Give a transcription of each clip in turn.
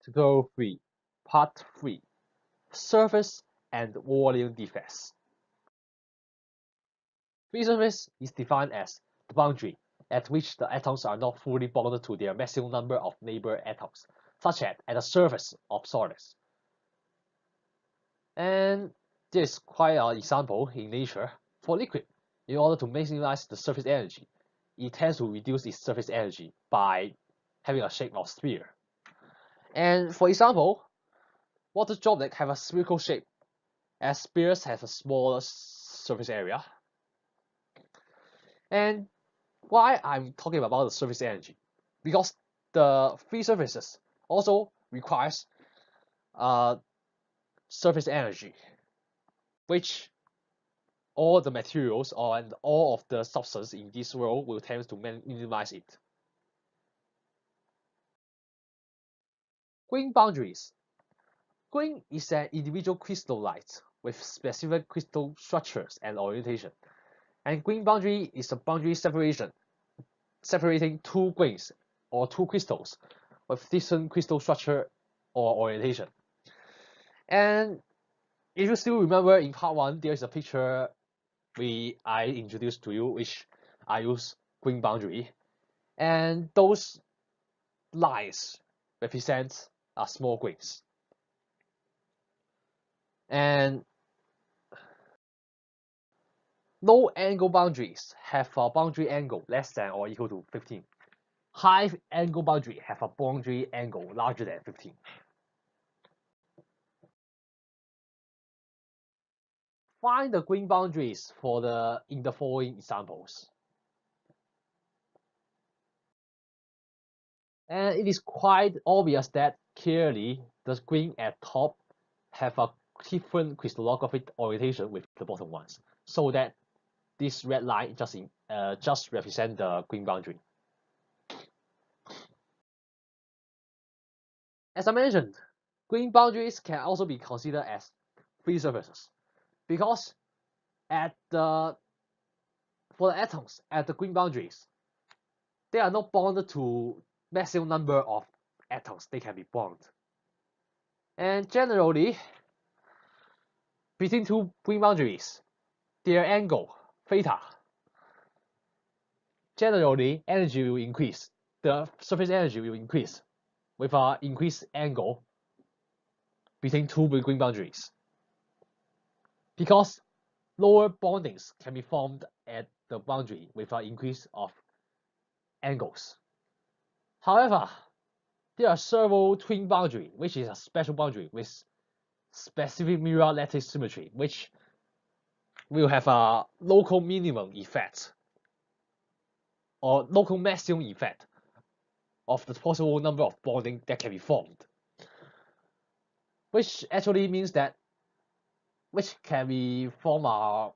Tutorial 3, Part 3, Surface and Volume Defects. Free surface is defined as the boundary at which the atoms are not fully bonded to their maximum number of neighbor atoms, such as at the surface of solids. And there is quite an example in nature. For liquid, in order to maximize the surface energy, it tends to reduce its surface energy by having a shape of sphere. And for example, water droplets have a spherical shape, as spheres have a smaller surface area. And why I'm talking about the surface energy? Because the free surfaces also requires surface energy, which all the materials and all of the substance in this world will tend to minimize it. Grain boundaries. Grain is an individual crystallite with specific crystal structures and orientation. And grain boundary is a boundary separating two grains or two crystals with different crystal structure or orientation. And if you still remember in part 1, there is a picture I introduced to you, which I use grain boundary. And those lines represent small grains. And low angle boundaries have a boundary angle less than or equal to 15. High angle boundary have a boundary angle larger than 15. Find the grain boundaries in the following examples. And it is quite obvious that clearly the grain at top have a different crystallographic orientation with the bottom ones, so that this red line just represent the grain boundary. As I mentioned, grain boundaries can also be considered as free surfaces, because for the atoms at the grain boundaries, they are not bonded to maximum number of atoms they can be bonded. And generally, between two grain boundaries, their angle, theta, generally energy will increase. The surface energy will increase with an increased angle between two grain boundaries, because lower bondings can be formed at the boundary with an increase of angles. However, there are several twin boundary, which is a special boundary with specific mirror lattice symmetry, which will have a local minimum effect or local maximum effect of the possible number of bonding that can be formed, which actually means that which can be form a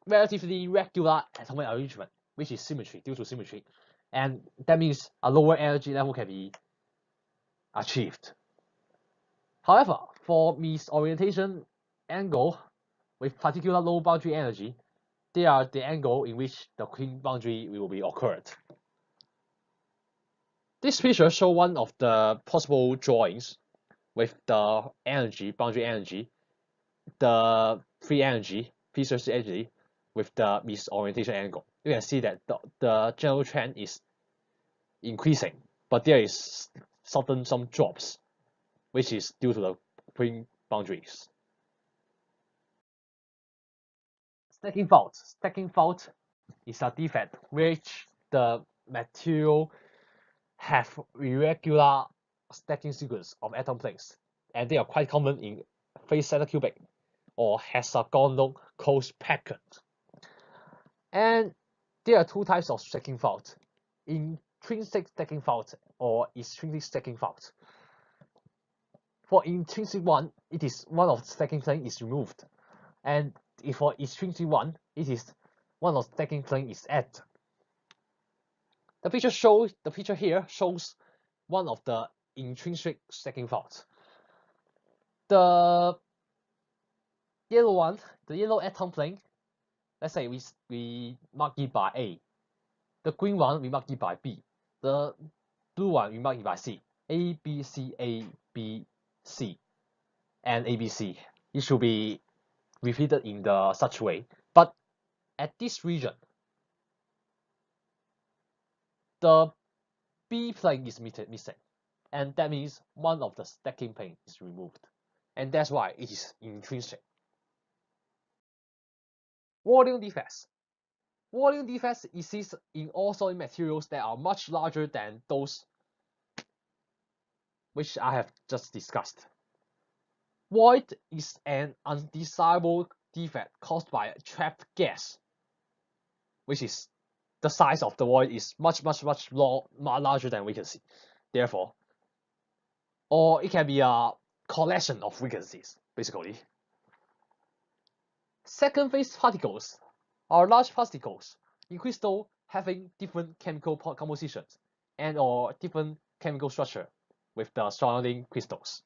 relatively regular atomic arrangement, which is symmetry due to symmetry, and that means a lower energy level can be achieved. However, for misorientation angle with particular low boundary energy, they are the angle in which the grain boundary will be occurred. This picture shows one of the possible drawings with the boundary energy, the free surface energy with the misorientation angle. You can see that the general trend is increasing, but there is some drops, which is due to the grain boundaries. Stacking fault. Stacking fault is a defect which the material have irregular stacking sequence of atom planes, and they are quite common in phase center cubic or hexagonal closed pattern. And there are two types of stacking fault: intrinsic stacking fault or extrinsic stacking fault. For intrinsic one, it is one of the stacking plane is removed, and if for extrinsic one, it is one of the stacking plane is added. The picture here shows one of the intrinsic stacking faults. The yellow one, the yellow atom plane, let's say we mark it by A. The green one we mark it by B. The blue one we mark it by C. A, B, C, A, B, C, and ABC. It should be repeated in the such way. But at this region, the B plane is missing, and that means one of the stacking plane is removed, and that's why it is intrinsic. Volume defects. Volume defects exist in all solid materials that are much larger than those which I have just discussed. Void is an undesirable defect caused by trapped gas, which is the size of the void is much larger than vacancy. Therefore, or it can be a collection of vacancies, basically. Second phase particles are large particles in crystal having different chemical compositions and or different chemical structure with the surrounding crystals.